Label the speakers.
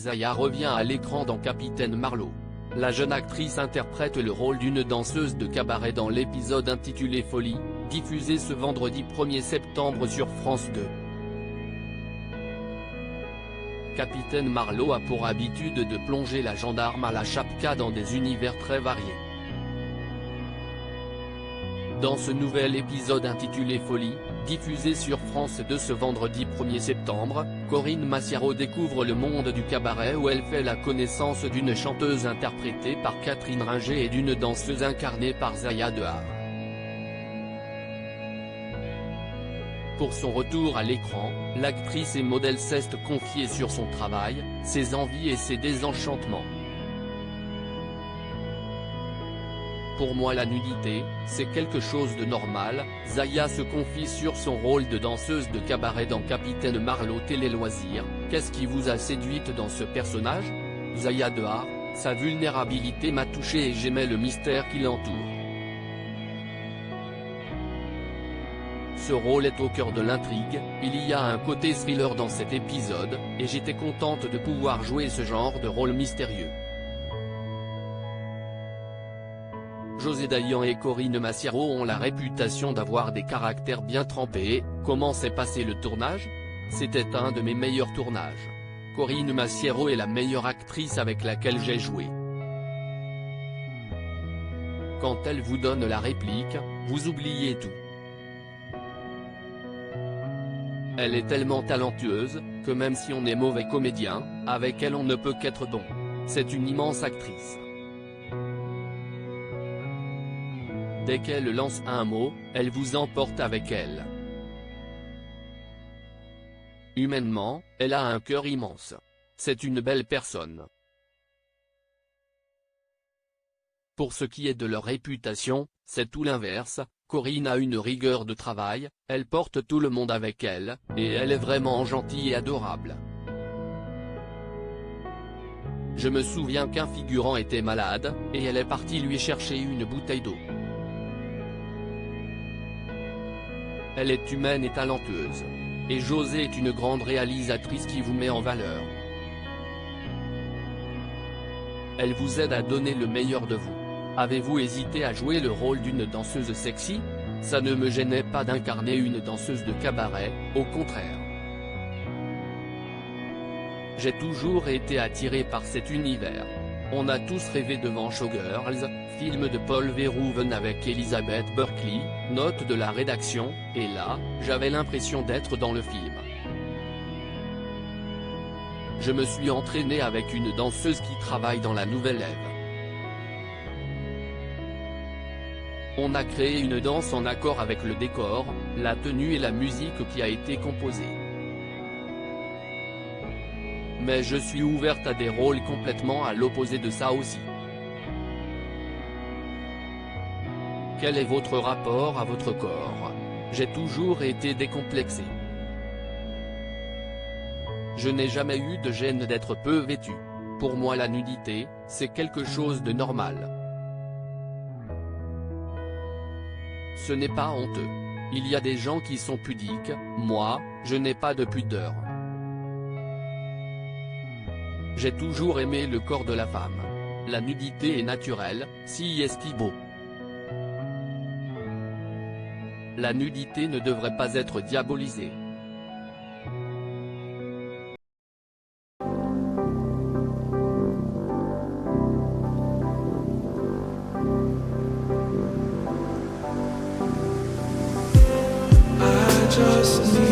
Speaker 1: Zaya revient à l'écran dans Capitaine Marlowe. La jeune actrice interprète le rôle d'une danseuse de cabaret dans l'épisode intitulé Folie, diffusé ce vendredi 1er septembre sur France 2. Capitaine Marlowe a pour habitude de plonger la gendarme à la Chapka dans des univers très variés. Dans ce nouvel épisode intitulé Folie, diffusé sur France 2 ce vendredi 1er septembre, Corinne Massiaro découvre le monde du cabaret où elle fait la connaissance d'une chanteuse interprétée par Catherine Ringer et d'une danseuse incarnée par Zaya Dehar. Pour son retour à l'écran, l'actrice et modèle s'est confiée sur son travail, ses envies et ses désenchantements. Pour moi la nudité, c'est quelque chose de normal, Zaya se confie sur son rôle de danseuse de cabaret dans Capitaine Marlowe Télé Loisirs. Qu'est-ce qui vous a séduite dans ce personnage? Zaya Dehar, sa vulnérabilité m'a touché et j'aimais le mystère qui l'entoure. Ce rôle est au cœur de l'intrigue, il y a un côté thriller dans cet épisode, et j'étais contente de pouvoir jouer ce genre de rôle mystérieux. José Dayan et Corinne Massiaro ont la réputation d'avoir des caractères bien trempés. Comment s'est passé le tournage? C'était un de mes meilleurs tournages. Corinne Massiaro est la meilleure actrice avec laquelle j'ai joué. Quand elle vous donne la réplique, vous oubliez tout. Elle est tellement talentueuse, que même si on est mauvais comédien, avec elle on ne peut qu'être bon. C'est une immense actrice. Dès qu'elle lance un mot, elle vous emporte avec elle. Humainement, elle a un cœur immense. C'est une belle personne. Pour ce qui est de leur réputation, c'est tout l'inverse. Corinne a une rigueur de travail, elle porte tout le monde avec elle, et elle est vraiment gentille et adorable. Je me souviens qu'un figurant était malade, et elle est partie lui chercher une bouteille d'eau. Elle est humaine et talentueuse. Et José est une grande réalisatrice qui vous met en valeur. Elle vous aide à donner le meilleur de vous. Avez-vous hésité à jouer le rôle d'une danseuse sexy? Ça ne me gênait pas d'incarner une danseuse de cabaret, au contraire. J'ai toujours été attiré par cet univers. On a tous rêvé devant Showgirls, film de Paul Verhoeven avec Elizabeth Berkley, note de la rédaction, et là, j'avais l'impression d'être dans le film. Je me suis entraîné avec une danseuse qui travaille dans la Nouvelle Ève. On a créé une danse en accord avec le décor, la tenue et la musique qui a été composée. Mais je suis ouverte à des rôles complètement à l'opposé de ça aussi. Quel est votre rapport à votre corps? J'ai toujours été décomplexé. Je n'ai jamais eu de gêne d'être peu vêtu. Pour moi la nudité, c'est quelque chose de normal. Ce n'est pas honteux. Il y a des gens qui sont pudiques, moi, je n'ai pas de pudeur. J'ai toujours aimé le corps de la femme. La nudité est naturelle, si est beau. La nudité ne devrait pas être diabolisée.
Speaker 2: Just